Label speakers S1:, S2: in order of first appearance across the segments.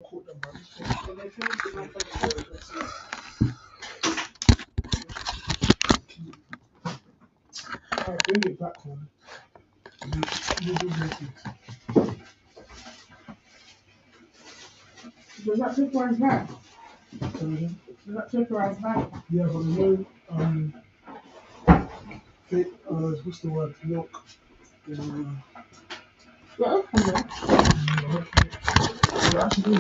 S1: Caught them, man. Alright, bring it back, man. You do make it.
S2: Does that temporize back?
S1: Sorry?
S2: Does that temporize back?
S1: Yeah, but there's no what's the word? Milk.
S2: Yeah, okay.
S1: Yeah, actually,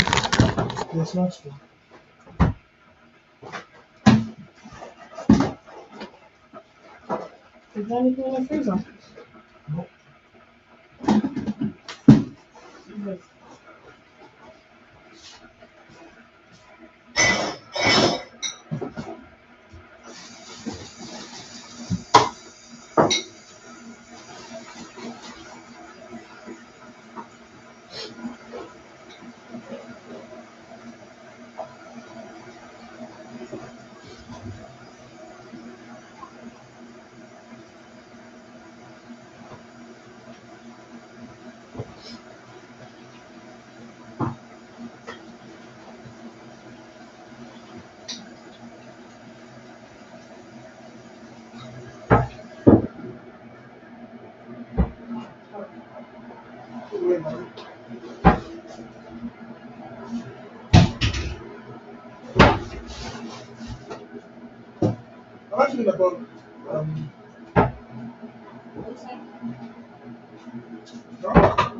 S1: it's nice one.
S2: Is there anything in the freezer?
S1: No.
S2: Yes.
S1: Wait, man. I'm actually in about
S2: What's that?
S1: no,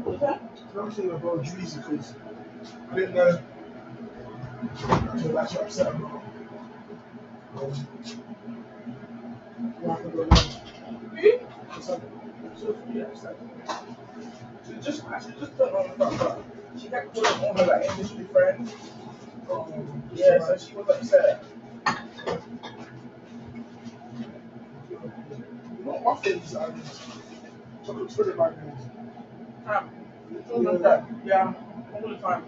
S2: What's that?
S1: I'm actually about Juicy because I didn't know until actually upset about what happened on
S2: So, yeah, so. She just put on the front. She kept putting on her like industry friend. Yeah, so she was upset.
S1: you know muffins and chocolate spread like this.
S2: All of that. Yeah, all the time.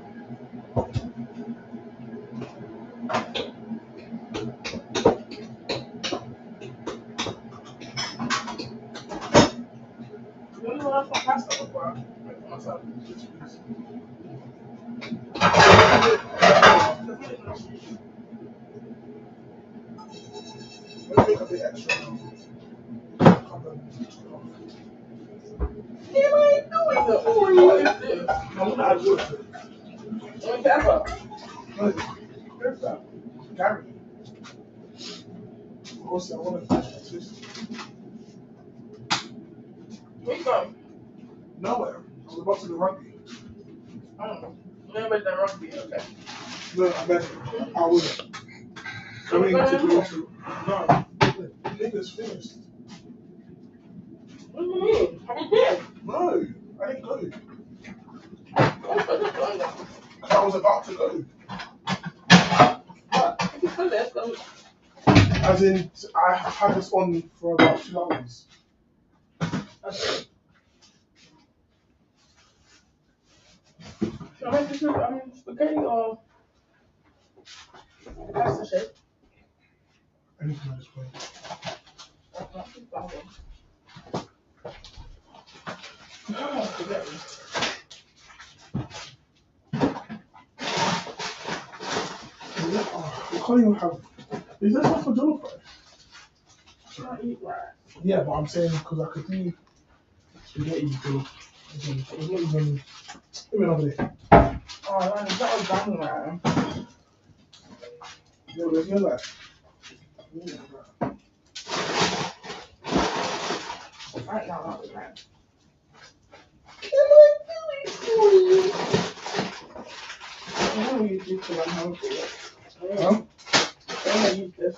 S2: You only want to pasta before I make for myself.
S1: Let's make a bit extra now.
S2: Yeah, what are you doing? The Oreo is this.
S1: I'm gonna add water to it.
S2: Only pepper.
S1: No, there's that. Gary. Also, I want to finish my twist.
S2: Where you going?
S1: Nowhere. I was about to do rugby.
S2: Oh, never done rugby. Okay.
S1: No, I meant I would. I mean, to go to. No, the nigga's finished.
S2: What do you mean? How you been?
S1: No, I didn't go.
S2: What's the difference?
S1: I was about to go.
S2: What? Let's go.
S1: As in, I had this on for about 2 hours.
S2: Okay. Should I make this spaghetti or pasta shape?
S1: Anything at this point.
S2: Spaghetti.
S1: You can't even have. Is this one for jollof rice?
S2: I don't eat rice.
S1: Yeah, but I'm saying because I could do spaghetti jollof. It's not even over there.
S2: Oh, man, that was done right.
S1: No, there's no like.
S2: Right now, that was right. I'm gonna use this because I'm hungry.
S1: Huh?
S2: I'm gonna use this.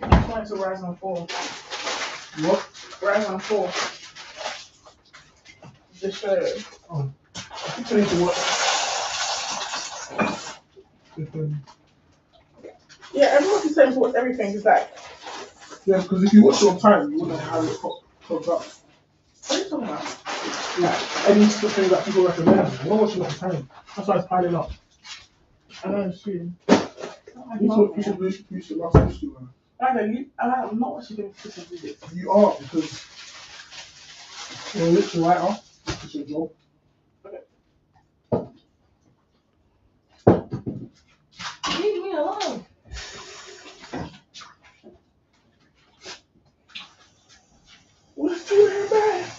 S2: I'm trying to rise and fall.
S1: What?
S2: Rise and fall. Just show it.
S1: Oh. I think I need to watch.
S2: Yeah, everyone keeps saying watch everything. It's like,
S1: Yeah, because if you watch it on time, you wouldn't have it popped up.
S2: what are you talking about?
S1: Like, any thing that people recommend, I'm not watching it on time. That's why it's piling up.
S2: I know it's true.
S1: You should last history, man.
S2: I'm not actually going to listen to this.
S1: You are, because you're a literature writer. It's your job.
S2: Leave me alone. What's doing bad?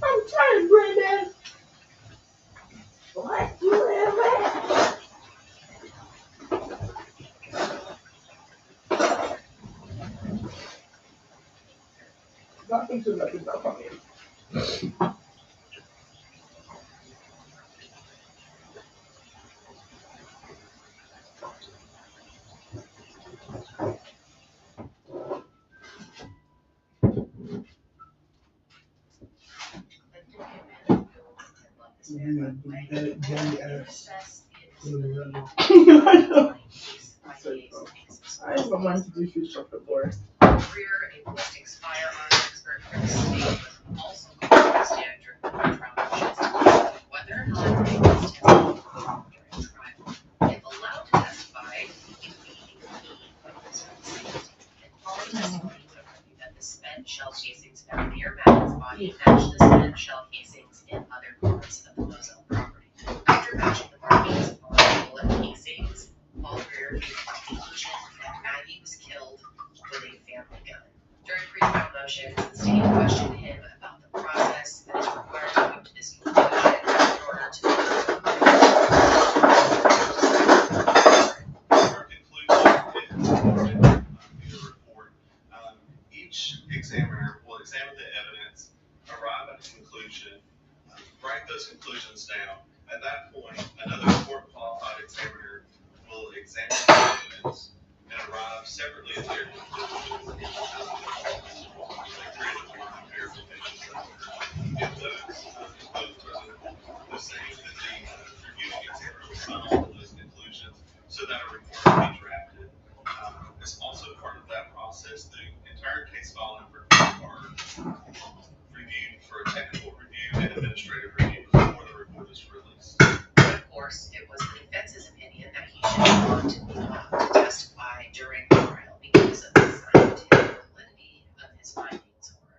S2: I'm trying, Brandon. What you have? Nothing to nothing about coming.
S1: Gay ass.
S2: I just don't mind to do food chocolate board.
S3: A ballistics firearms expert for the state was also called to stand during the trial motions, whether or not they must testify during trial. If allowed to testify, it would be a and all testimony would argue that the spent shell casings found near Madden's body matched the spent shell casings in other parts of the Moselle property. After matching the markings on the bullet casings, Paul Greer came to the conclusion that Maggie was killed with a family gun. During pre-trial motions, the state questioned him about the process that is required to come to this conclusion in order to
S4: report. Each examiner will examine the evidence, arrive at a conclusion, write those conclusions down. At that point, another court qualified examiner will examine the evidence and arrive separately at their conclusions. If those both the same, then the reviewing examiner will sign off on those conclusions so that a report can be drafted. As also part of that process, the entire case file and report are reviewed for a technical review and administrative review before the report is released.
S3: Of course, it was the defense's opinion that he should not be allowed to testify during the trial because of the scientific validity of his findings or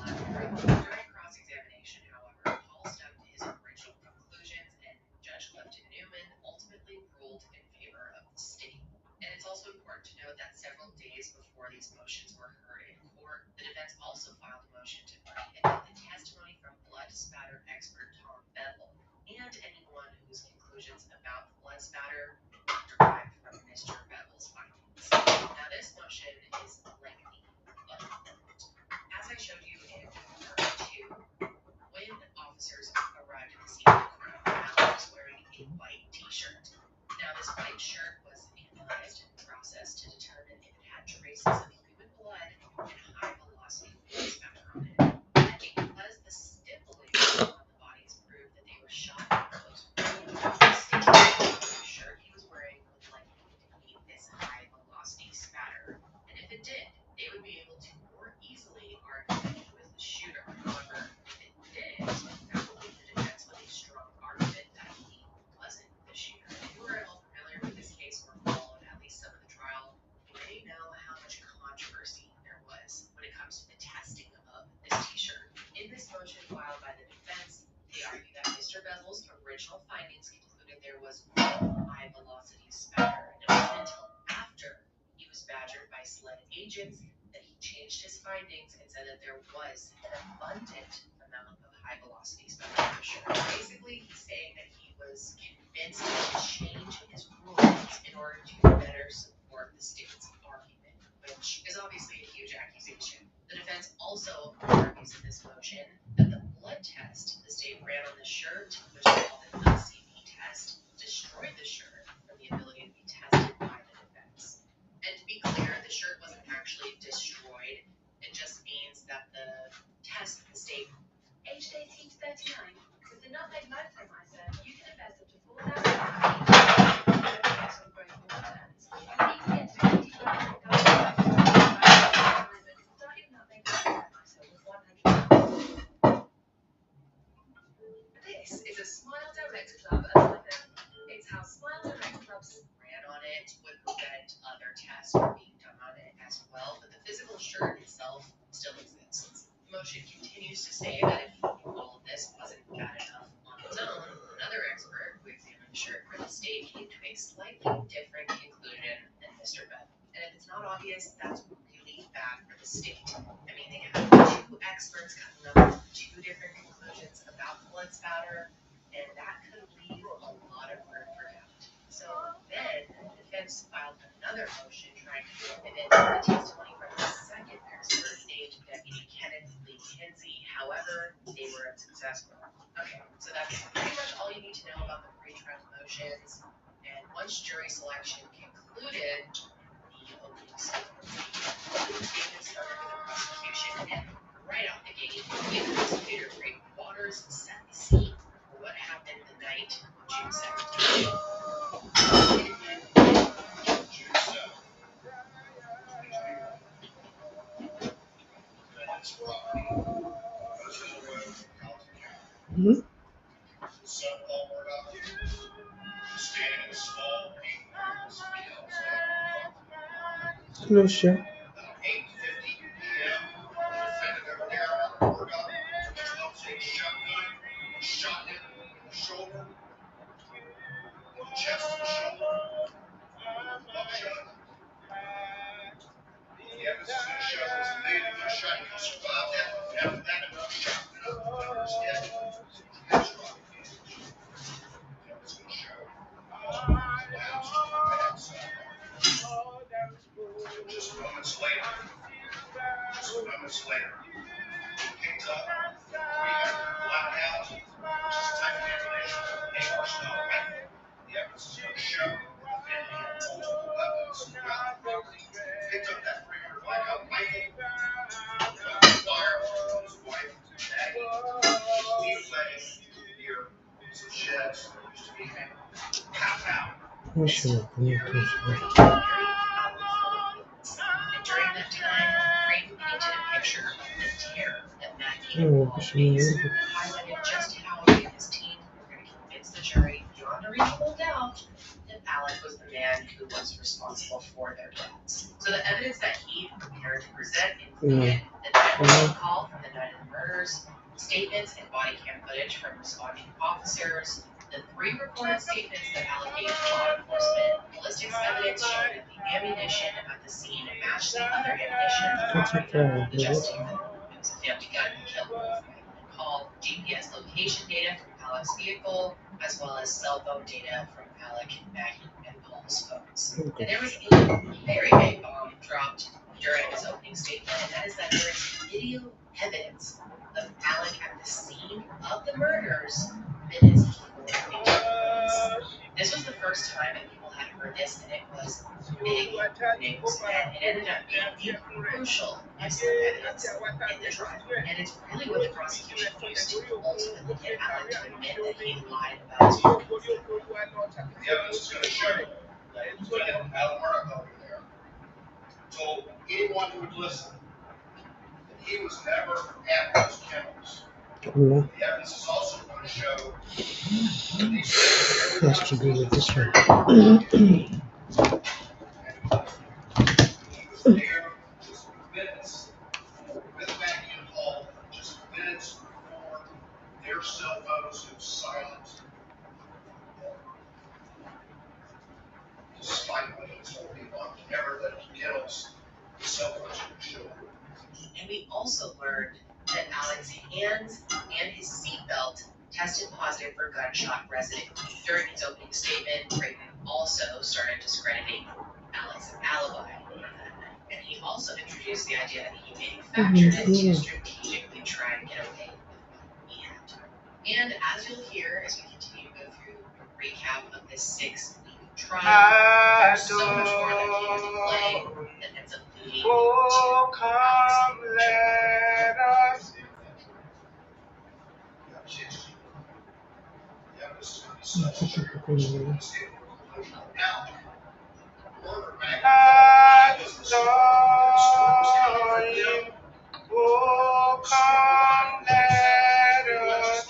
S3: lack thereof. During cross-examination, however, Paul stuck to his original conclusions, and Judge Clifton Newman ultimately ruled in favor of the state. And it's also important to note that several days before these motions were heard in court, the defense also filed a motion to admit the testimony from blood spatter expert Tom Bedlow and anyone whose conclusions about the blood spatter were derived from Mr. Bevel's findings. Now, this motion is lengthy, but important. As I showed you in part 2, when officers arrived at the scene of the crime, Bevel was wearing a white t-shirt. Now, this white shirt was analyzed and processed to determine if it had traces of human blood and high-velocity blood spatter on it. And because the stippling on the bodies proved that they were shot in close range, the shirt he was wearing would likely indicate this high-velocity spatter. And if it did, they would be able to more easily argue that he was the shooter. However, if it did, that would leave the defense with a strong argument that he wasn't the shooter. If you are at all familiar with this case or followed at least some of the trial, you may know how much controversy there was when it comes to the testing of this t-shirt. In this motion filed by the defense, they argue that Mr. Bevel's original findings concluded there was no high-velocity spatter, and it wasn't until after he was badgered by SLED agents that he changed his findings and said that there was an abundant amount of high-velocity spatter on the shirt. Basically, he's saying that he was convinced to change his rulings in order to better support the state's argument, which is obviously a huge accusation. The defense also argues in this motion that the blood test the state ran on the shirt, which is called an LCB test, destroyed the shirt from the ability to be tested by the defense. And to be clear, the shirt wasn't actually destroyed. It just means that the test the state
S5: aged 18 to 39, with the nutmeg lifetimizer, you can invest up to £4,000 on growth returns. You need to get to 55 starting nutmeg lifetimizer with 100.
S3: This is a Smile Direct Club elephant. It's how Smile Direct Clubs ran on it would prevent other tests from being done on it as well, but the physical shirt itself still exists. Motion continues to say that if all of this wasn't bad enough on its own, another expert who examined the shirt for the state came to a slightly different conclusion than Mr. Beth. And if it's not obvious, that's really bad for the state. I mean, they have two experts coming up with two different conclusions about blood spatter, and that could leave a lot of room for doubt. So then the defense filed another motion trying to pivot the testimony from the second expert named Deputy Kenneth Lee Kinsey. However, they were unsuccessful. Okay, so that's pretty much all you need to know about the pre-trial motions. And once jury selection concluded, the opening statement started with the prosecution, and right out the gate, the investigator Craig Waters set the scene for what happened the night of June 17th.
S4: June 7th, 2021. Defendant's property, Moses Road, Carlton County. Son Paul Murdoch Jr. standing in a small pink Mercedes outside.
S6: Hello, sir.
S4: About 8:50 p.m., the defendant over there, Murdoch, took a 12-gauge shotgun and shot him in the shoulder, in the chest and the shoulder, buckshot. The evidence is going to show this lady got shot. He survived that. After that, another shot went up under his head. Catastrophic damage. The evidence is going to show collapsed to the right side. Just moments later, he picked up a 300 blackout, which is a type of ammunition called AR style rifle. The evidence is going to show the defendant had multiple weapons throughout the property. Picked up that 300 blackout rifle, fired from his wife, Maggie, lead leg, near some sheds that used to be hanging. Pow pow.
S6: We should have
S3: And during that time, Creighton painted a picture of the terror that Maggie and Paul faced, highlighted just how he and his team were going to convince the jury beyond a reasonable doubt that Alec was the man who was responsible for their deaths. So the evidence that he prepared to present included the 911 call from the night of the murders, statements and body cam footage from responding officers, the 3 recorded statements that Alec gave to law enforcement, ballistics evidence showing that the ammunition at the scene matched the other ammunition suggesting that it was a family gun that killed both Maggie and Paul, GPS location data from Alec's vehicle, as well as cell phone data from Alec, Maggie, and Paul's phones. And there was a very big bomb dropped during his opening statement, and that is that there is video evidence of Alec at the scene of the murders minutes before this was the first time that people had heard this, and it was big news, and it ended up being a crucial piece of evidence in the trial. And it's really what the prosecution used to ultimately get Alec to admit that he lied about his crimes.
S4: The evidence is going to show that Lieutenant Alan Murdoch over there told anyone who would listen that he was never at those kennels. The evidence is also going to show that these
S6: has to do with this one.
S4: he was there just minutes with Maggie and Paul, just minutes before their cell phones were silent. Despite what he told people on camera that he kills, the cell phones would show.
S3: And we also learned that Alec's hands and his seatbelt tested positive for gunshot residue. During his opening statement, Creighton also started discrediting Alec's alibi on that night. And he also introduced the idea that he manufactured it to strategically try and get away with what he had. And as you'll hear as we continue to go through a recap of this 6-week trial, there's so much more that came into play that ends up leading to Alec's
S2: Let us Oh, come, let us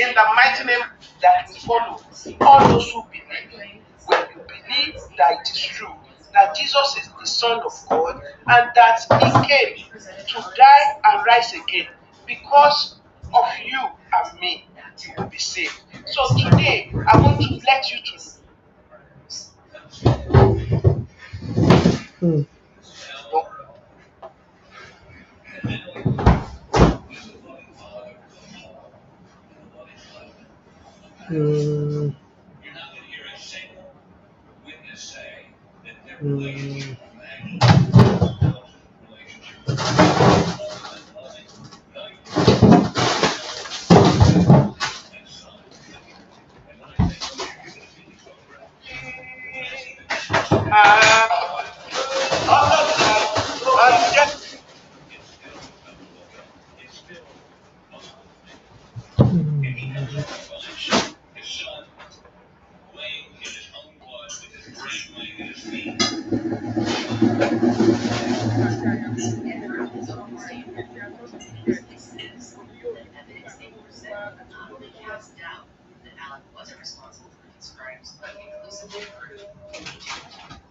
S2: In the mighty name that we follow, all those who believe, when you believe that it is true, that Jesus is the Son of God and that He came to die and rise again because of you and me, you will be saved. So today, I want to let you to
S6: Mm.
S2: know.
S6: Mm. Mm.
S3: Evidence they presented not only cast doubt that Alec wasn't responsible for his crimes, but conclusively proved guilty.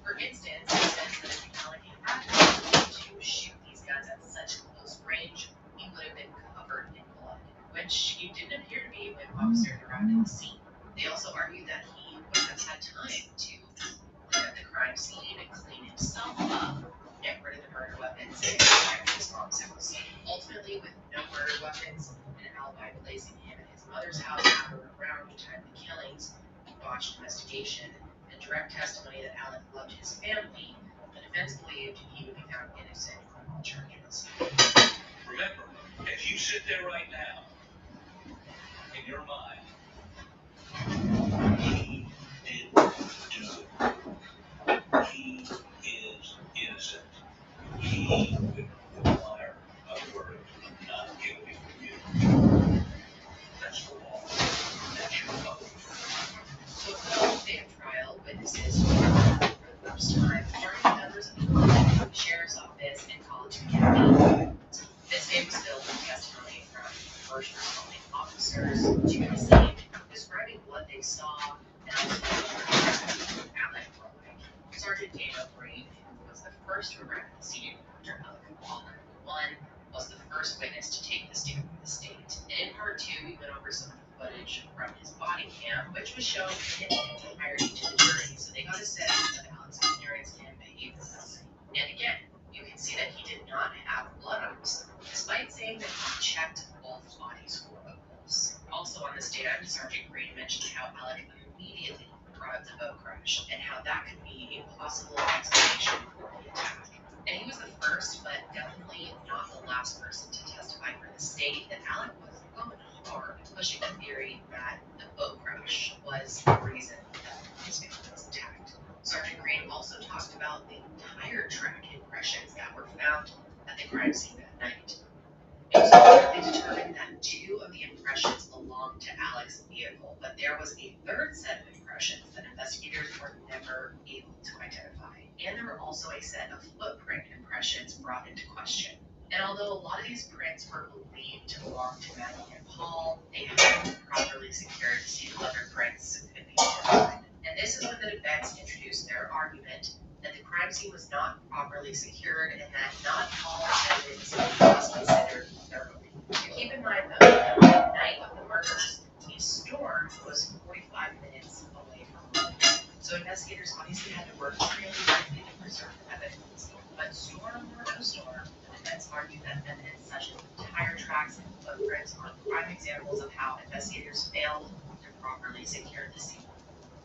S3: For instance, it says that if Alec had to shoot these guns at such close range, he would have been covered in blood, which he didn't appear to be when officers arrived at the scene. They also argued that he would have had time to clean up the crime scene and clean himself up, get rid of the murder weapons, and go back to his mom's house. Ultimately, with no murder weapons, an alibi placing him at his mother's house after around the time of the killings, botched investigation, and direct testimony that Alec loved his family, the defense believed he would be found innocent on all charges.
S7: Remember, as you sit there right now, in your mind, he did do it. He is innocent. He would require a verdict of not guilty from you. That's the law. That's your public.
S3: So at the day of trial, witnesses were for the first time party members of the Philadelphia Sheriff's Office and College Academy. This day was filled with testimony from first responding officers to the scene, describing what they saw and also what Alec arrived. Sergeant Daniel Green, who was the first to arrive at the scene after Alec Walker one, was the first witness to take the stand for the state. And in part two, we went over some of the footage from his body cam, which was shown in its entirety to the jury, so they got a sense of Alec's appearance and behavior. And again, you can see that he did not have blood on himself, despite saying that he checked both bodies for a pulse. Also on the stand, Sergeant Green mentioned how Alec immediately brought up the boat crash and how that could be a possible explanation for the attack. And he was the first, but definitely not the last person to testify for the state that Alec was going hard pushing the theory that the boat crash was the reason that his family was attacked. Sergeant Green also talked about the tire track impressions that were found at the crime scene that night. It was ultimately determined that two of the impressions belonged to Alec's vehicle, but there was a third set of impressions that investigators were never able to identify. And there were also a set of footprint impressions brought into question. And although a lot of these prints were believed to belong to Maggie and Paul, they hadn't been properly secured to see other prints could be identified. And this is when the defense introduced their argument that the crime scene was not properly secured and that not all evidence was considered thoroughly. To keep in mind though, that the night of the murders, a storm was 45 minutes away from home. So investigators obviously had to work really quickly to preserve evidence. But storm or no storm, the defense argued that evidence such as tire tracks and footprints are prime examples of how investigators failed to properly secure the scene.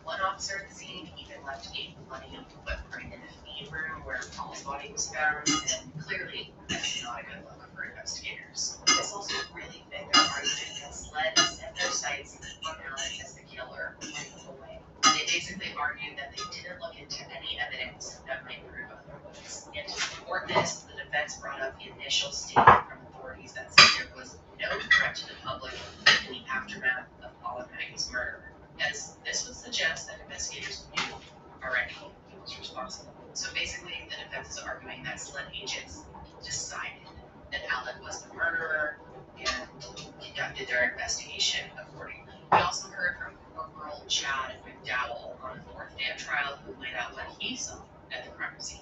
S3: One officer at the scene even left a bloody footprint in the feed room where Paul's body was found, and clearly that's not a good look for investigators. This also really fit their argument that SLED set their sights on Alec as the killer right away. They basically argued that they didn't look into any evidence that might prove otherwise. And to support this, the defense brought up the initial statement from authorities that said there was no threat to the public in the aftermath of Paul and Maggie's murder, as this would suggest that investigators knew already he was responsible. So basically, the defense is arguing that SLED agents decided that Alec was the murderer and conducted their investigation accordingly. We also heard from Corporal Chad McDowell on the fourth day of trial, who laid out what he saw at the crime scene.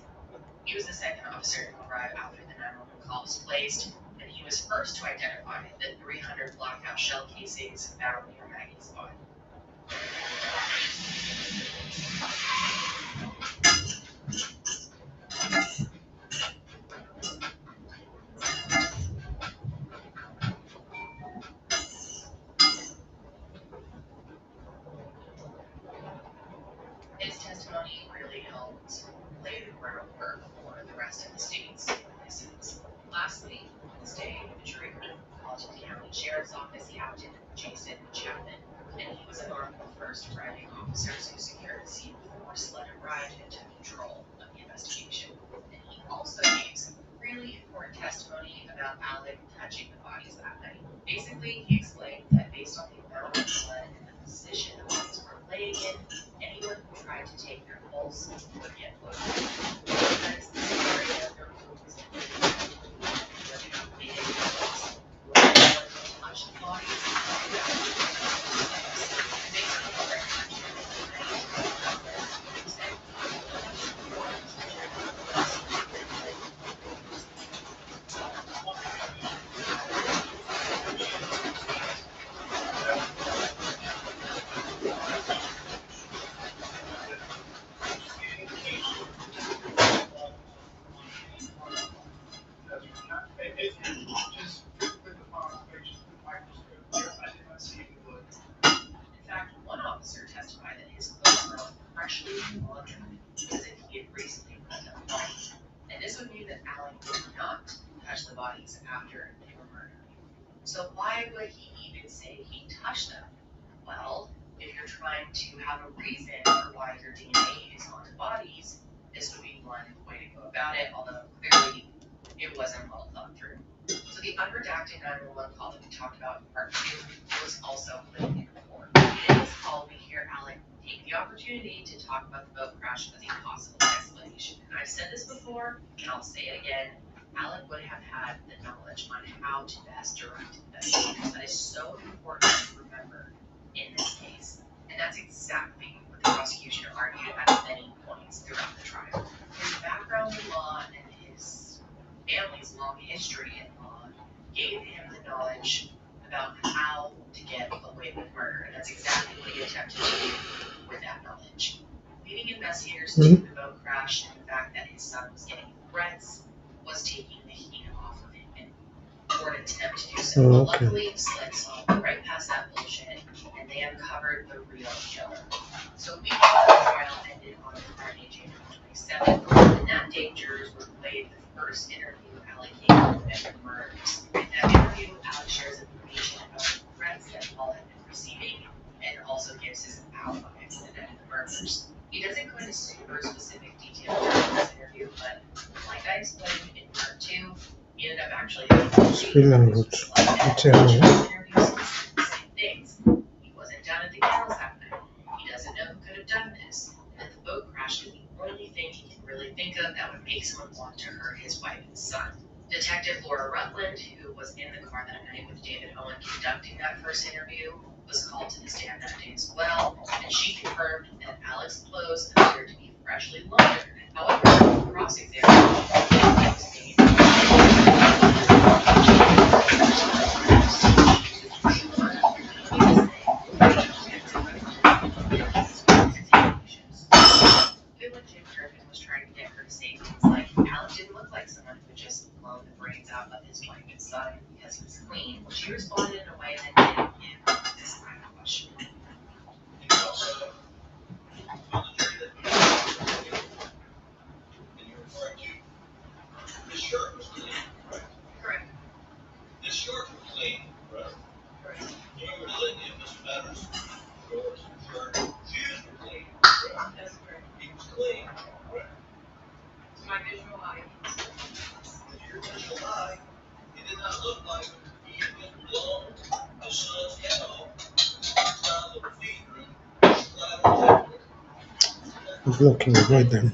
S3: He was the second officer to arrive after the 911 call was placed, and he was first to identify the 300 blackout shell casings found near Maggie's body. His testimony really helped lay the groundwork for the rest of the state's witnesses. Lastly, Wednesday, the jury heard from Colleton County Sheriff's Office Captain Jason Chapman, and he was among the first arriving officers who secured the scene before SLED arrived and took control of the investigation. And he also gave some really important testimony about Alec touching the bodies that night. Basically, he explained that based on the amount of blood and the position the bodies were laying in, anyone who tried to take their pulse would get loaded. That is the scenario their group was in. Where they got bleeding pulse, where they don't touch the bodies, and basically what they're touching In fact, one officer testified that his clothes were freshly laundered as if he had recently put them on. And this would mean that Alec did not touch the bodies after they were murdered. So why would he even say he touched them? Well, if you're trying to have a reason for why your DNA is on the bodies, this would be one way to go about it, although clearly it wasn't well thought through. So the unredacted 911 call that we talked about in part 2 was also put in court. In this call, we hear Alec take the opportunity to talk about the boat crash as a possible explanation. And I've said this before, and I'll say it again. Alec would have had the knowledge on how to best direct investigators. That is so important to remember in this case. And that's exactly what the prosecution argued at many points throughout the trial. His background in law and his family's long history in law gave him the knowledge about how to get away with murder. And that's exactly what he attempted to do with that knowledge. Leading investigators to the boat crash and the fact that his son was getting threats was taking the heat off of him or an attempt to do so. Luckily, SLED saw right past that bullshit and they uncovered the real killer. So we thought the trial ended on Friday, January 27th, and that day jurors were played the first interview Alec gave with murders. In that interview, Alec shares information about the threats that Paul had been receiving and also gives his alibi for the night of the murders. He doesn't go into super specific detail during this interview, but like I explained in part 2, he ended up actually having same things. He wasn't down at the kennels that night. He doesn't know who could have done this. And that the boat crash is the only thing he can really think of that would make someone want to hurt his wife and son. Detective Laura Rutland, who was in the car that night with David Owen conducting that first interview, was called to the stand that day as well, and she confirmed that Alec's clothes appeared to be freshly laundered. However, cross-examination was made. Jim Griffin was trying to get her to say things like, Alec didn't look like someone who just blown the brains out of his wife and son because he was clean. She responded in a way that didn't give this kind of question.
S7: The shirt was clean, right?
S3: Correct.
S7: The shirt was clean, right?
S3: Correct.
S7: Remember the litany of Mr. Matters? Shorts, shirt, shoes were clean, right?
S3: That's correct.
S7: He was clean, right?
S3: To my visual eye.
S7: To your visual eye, it did not look like he had just blown his son's head off inside of the feed room, splattered everywhere.
S6: Blocking the right then.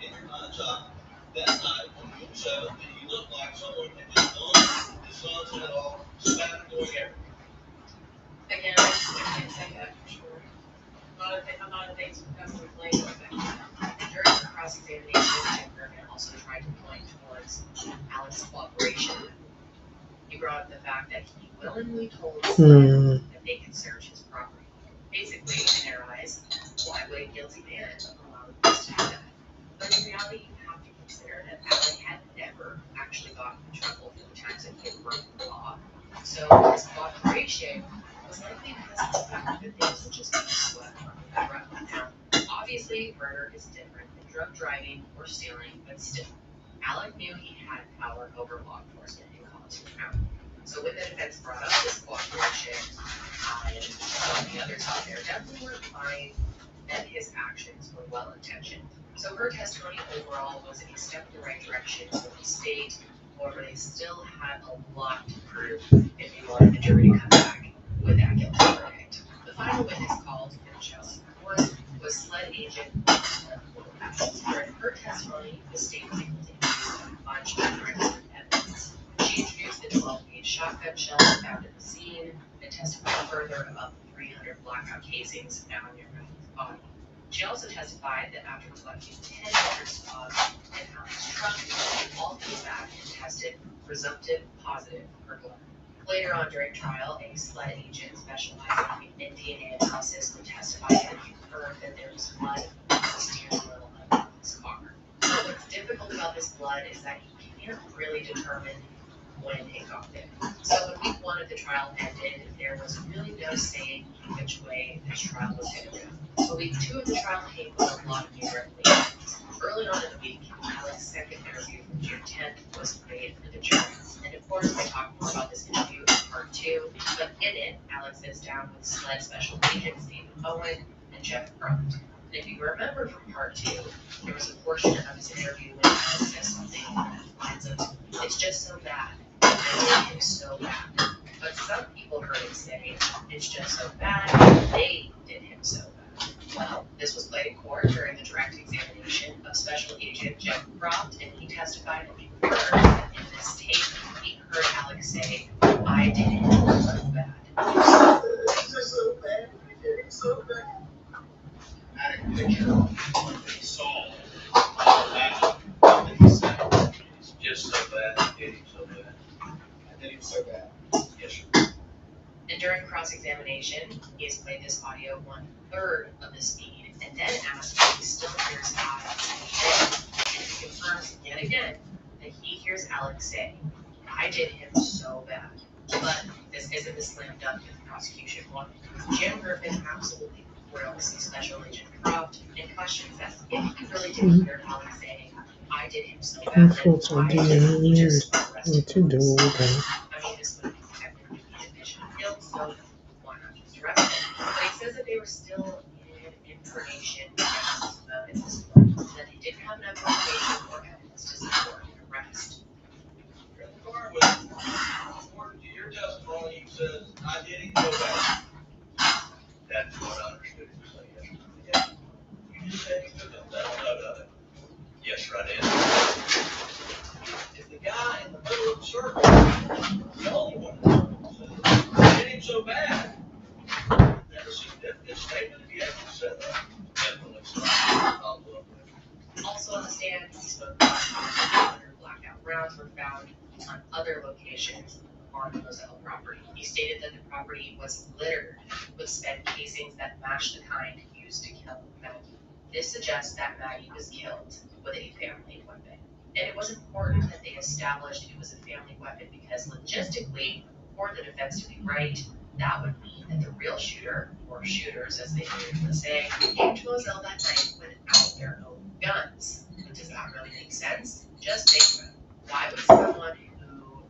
S7: In your mind's eye, that night on June 7th, did he look like someone had just blown his
S3: thanks for coming and playing with me. During the cross-examination, Jim Griffin also tried to point towards Alex's cooperation. He brought up the fact that he willingly told SLED that they could search his property. Basically, in their eyes, why would a guilty man allow this to happen? But in reality, you have to consider that Alec had never actually gotten in trouble for the times that he had broken the law. So his cooperation was likely because of the fact that things were just being swept under the rug. Now, obviously, murder is different than drug driving or stealing, but still, Alec knew he had power over law enforcement in Collinsville County. So when the defense brought up this cooperation, and some of the others out there definitely weren't buying that his actions were well intentioned. So her testimony overall was a step in the right direction for the state. However, they still had a lot to prove if they wanted the jury to come back with that guilty verdict. The final witness called to finish out the court was SLED agent. During her testimony, the state was able to introduce a bunch of forensic evidence. She introduced the 12-gauge shotgun shell found at the scene and testified further about the 300 blackout casings found near Griffith's body. She also testified that after collecting 10 different swabs in Alex's truck, all came back and tested presumptive positive for blood. Later on during trial, a SLED agent specializing in DNA analysis would testify and confirm that there was blood on the steering wheel of his car. But what's difficult about this blood is that you can't really determine when it got there. So when week 1 of the trial ended, there was really no saying which way this trial was going to go. But week 2 of the trial came with a lot of new revelations. Early on in the week, Alex's second interview from June 10th was played for the jury. And of course, I talked more about this interview in part 2, but in it, Alex sits down with SLED Special Agents David Owen and Jeff Croft. And if you remember from part 2, there was a portion of his interview when Alex says something along the lines of, "It's just so bad. I did him so bad." But some people heard him say, "It's just so bad, they did him so bad." Well, this was played in court during the direct examination of Special Agent Jeff Croft, and he testified and confirmed that in this tape, he heard Alex say, "I did him so bad."
S2: It's just so bad. I did it so bad.
S4: Dramatic picture of what they saw. That he said,
S7: It's just so bad, I did him so bad.
S2: I did it so bad.
S7: Yes, sir.
S3: And during cross-examination, he has played this audio 1/3 of the speed, and then asked if he still hears Alex say, and he confirms yet again that he hears Alex say, "I did him so bad." But this isn't the slam dunk that the prosecution wanted. Jim Griffin absolutely grills Special Agent Croft and questions that if he really did hear Alex say, "I did him so bad," then why didn't he just arrest him? I mean, this would technically be admission of guilt, so why not just arrest him? But he says that they were still in information at this point, that they didn't have enough information or evidence to support an arrest.
S7: According to your testimony, you said, "I did him so bad." That's what I understood you to say, yes, sir. Yeah. You just said you took a mental note of it. Yes, sir, I did. If the guy in the middle of the circle, the only one in the circle, says, "I did him so bad," that's a significant statement if you actually said that. Definitely, sir. I'll look at it.
S3: Also on the stand, he spoke about how 100 blackout rounds were found on other locations on the Moselle property. He stated that the property was littered with spent casings that matched the kind used to kill Maggie. This suggests that Maggie was killed with a family weapon. And it was important that they established it was a family weapon because logistically, for the defense to be right, that would mean that the real shooter, or shooters as they usually say, came to Moselle that night without their own guns. Does that really make sense? Just think about it. Why would someone who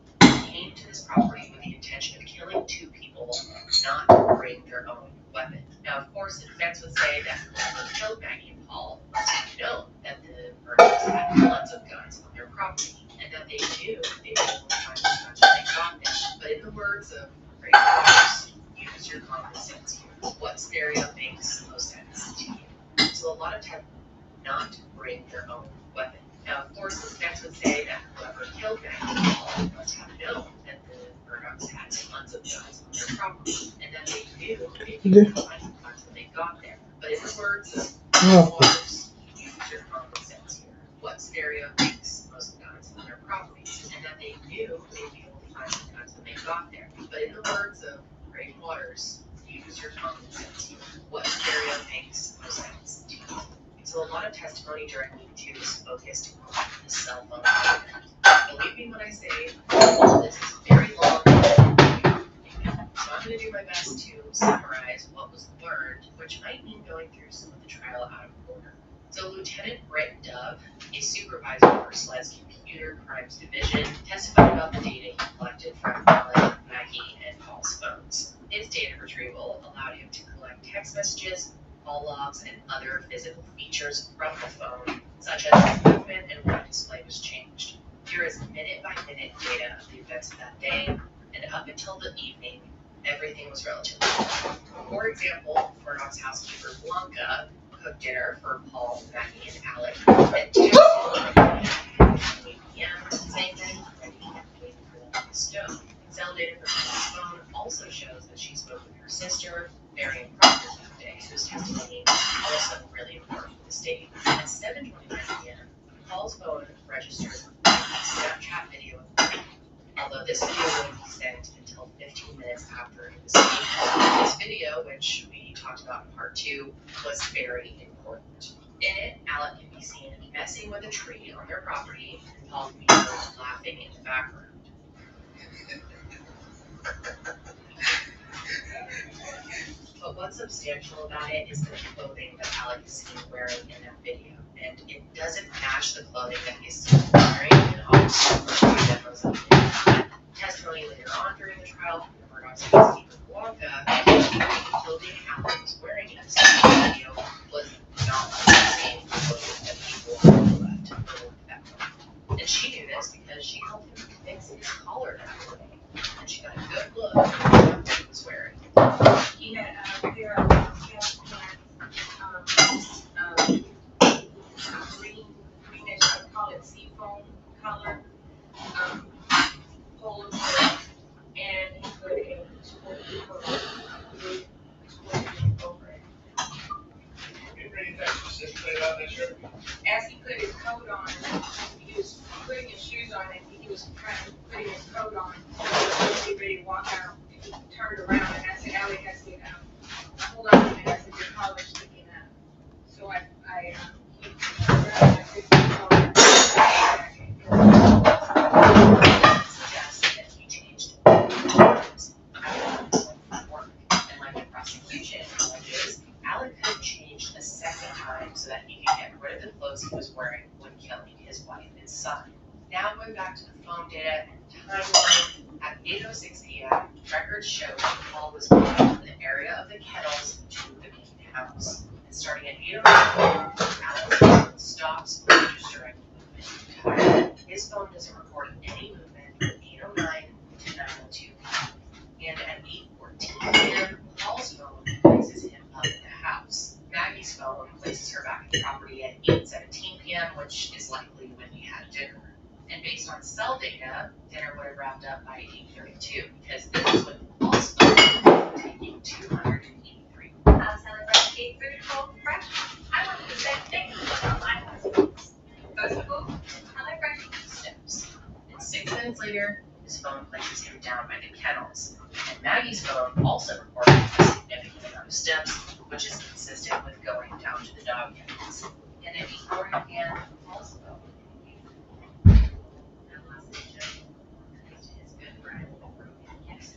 S3: came to this property with the intention of killing 2 people not bring their own weapon? Now, of course, the defense would say that whoever killed Maggie and Paul must have known that the murderers had tons of guns on their property, and that they knew they were able to find the guns when they got them. But in the words of Ray Waters, use your common sense here. What scenario makes the most sense to you? So a lot of times, not bring their own weapon. Now, of course, the defense would say that whoever killed Maggie and Paul must have known that the Murdochs had tons of guns on their property, and that they knew they could find the guns when they got there. But in the words of
S6: Oh,
S3: Waters, use your common sense here. What stereo makes most guns on their properties, and that they knew they'd be able to find the guns when they got there. But in the words of Great Waters, use your common sense here. What stereo makes most sense to you? So a lot of testimony during week 2 is focused on the cell phone element. Believe me when I say all of this is very long. So I'm going to do my best to summarize what was learned, which might mean going through some of the trial out of order. So Lieutenant Britt Dove, a supervisor for SLED's Computer Crimes Division, testified about the data he collected from Alan, Maggie, and Paul's phones. His data retrieval allowed him to collect text messages, call logs, and other physical features from the phone, such as movement and when display was changed. Here is minute-by-minute data of the events of that day, and up until the evening, everything was relatively normal. For example, Murdoch's housekeeper Blanca cooked dinner for Paul, Maggie, and Alec, and texted at 8 p.m. saying that he was ready and waiting for them on the stove. Cell data from Maggie's phone also shows that she spoke with her sister, Marion Proctor, that day, whose testimony also really important to the state. At 7:29 p.m., Paul's phone registered a Snapchat video of the week. Although this video wouldn't be sent until 15 minutes after it was seen. This video, which we talked about in part 2, was very important. In it, Alec can be seen messing with a tree on their property, and Paul can be heard laughing in the background. But what's substantial about it is the clothing that Alec is seen wearing in that video. And it doesn't match the clothing that he's seen wearing in all the demos of the video. Testimony later on during the trial from the Murdoch's housekeeper Blanca, the clothing Alec was wearing in the video was not the same clothing that people left to go with that one. And she knew this because she helped him fix his collar that way. And she got a good look at what he was wearing.
S8: He had a pair of pants, greenish, I would call it seafoam color, polo shirt, and he put a sport blue over it.
S7: Is there anything specifically about that shirt?
S8: As he put his coat on, he was putting his shoes on and he was kind of putting his coat on, getting ready to walk out. And he turned around and I said, Alec, I said, hold on a minute. I said, your collar's sticking up. So he turned around and I said,
S3: Suggests that he changed clothes for work. And like the prosecution alleges, Alec could change a second time so that he could get rid of the clothes he was wearing when killing his wife and son. Now going back to the phone data and timeline, at 8:06 p.m., records show that Paul was moving from the area of the kennels to the main house. And starting at 8:09, Alec's phone stops registering movement. His phone doesn't record any movement from 8:09 to 9:02 p.m. And at 8:14 p.m., Paul's phone places him up at the house. Maggie's phone places her back at the property at 8:17 p.m., which is likely when he had dinner. And based on cell data, dinner would have wrapped up by 8:32 because this is when Paul's phone was taking 283.
S5: I'm selling fresh cake, food, cold, fresh. I want the same thing on my husband's. First of all, I like fresh
S3: Steps. And 6 minutes later, his phone places him down by the kennels. And Maggie's phone also recorded a significant amount of steps, which is consistent with going down to the dog kennels. And at 8:40 p.m., Paul's phone. And last picture is to his good friend, yes,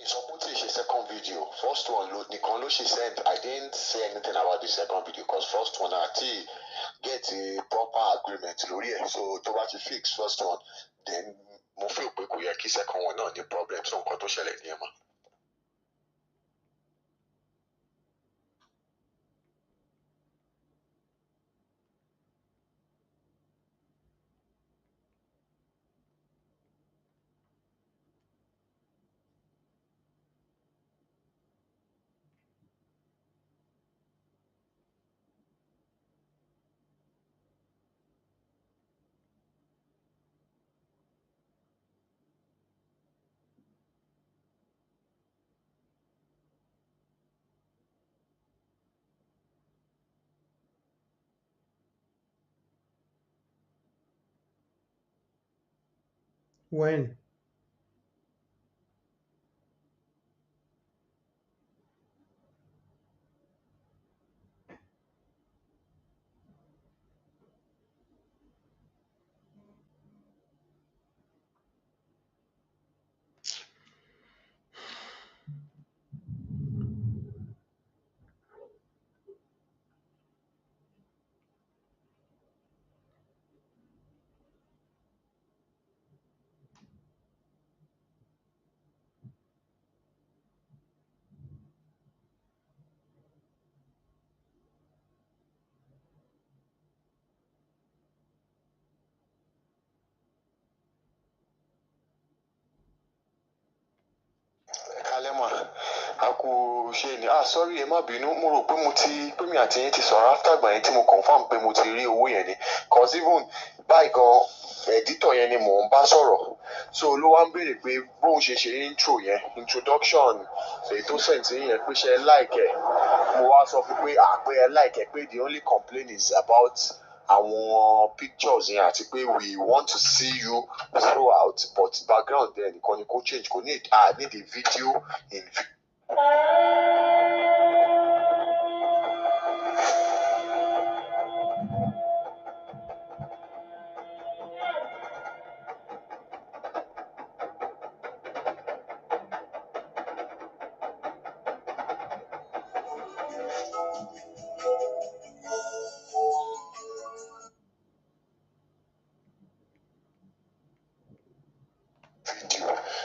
S9: Suppose she second video. First one, Nikonlo she sent. I didn't say anything about the second video because first one I get a proper agreement. So to watch fix first one, then mo feel pé kò yẹ kí second one náà ní problem. So nǹkan tó ṣẹlẹ̀ ní ẹ̀ mà.
S6: When?
S9: Kalema, aku ṣe ni sorry ẹ má bínú mo rò pé mi àti yín ti sọ̀rọ̀ after ìgbà yẹn tí mo confirm pé mo ti rí owó yẹn ni cause even báyìí gan editor yẹn ni mò ń bá sọ̀rọ̀ so ló wá ń béèrè pé bóun ṣe intro yẹn introduction èyí tó sẹ̀ǹtì yẹn pé ṣe like ẹ̀ mo wá sọ fún pé pé ẹ like ẹ̀ pé the only complaint is about àwọn pictures yẹn àti pé we want to see you throughout but background there nìkan ni kò change kò need need a video in video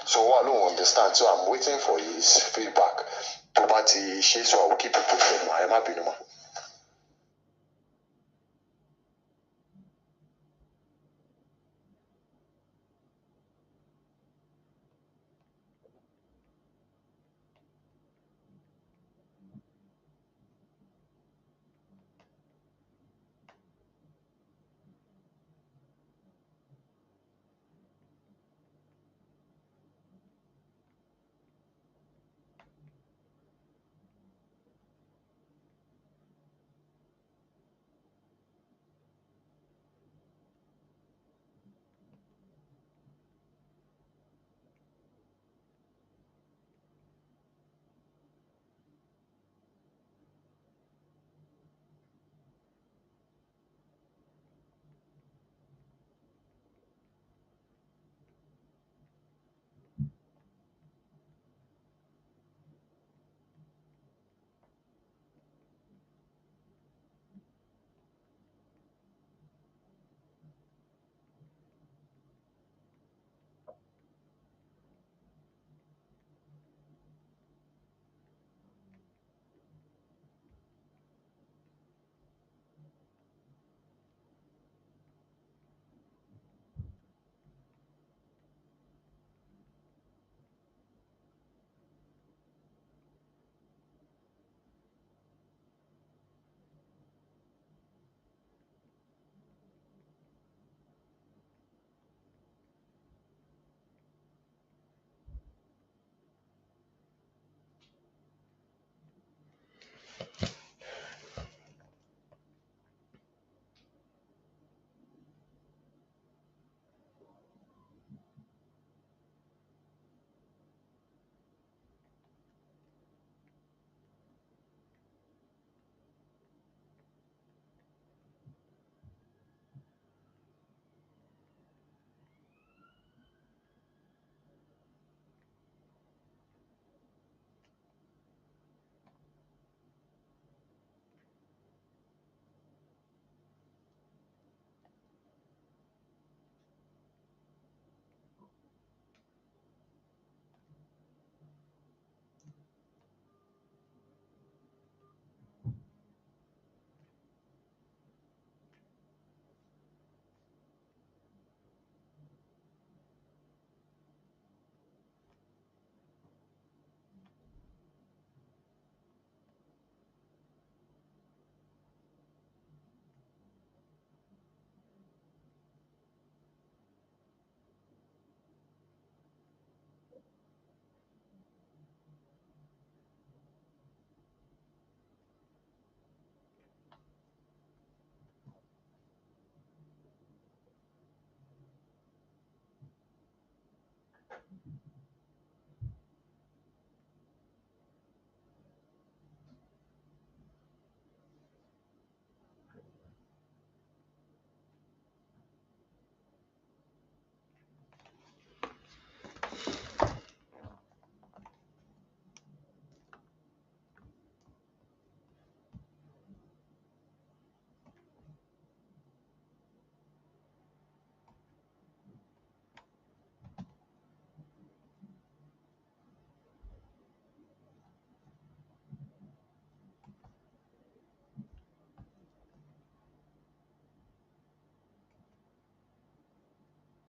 S9: so I don't understand so I'm waiting for his feedback tó bá ti ṣe so I will keep you posted ma ẹ má bínú ma.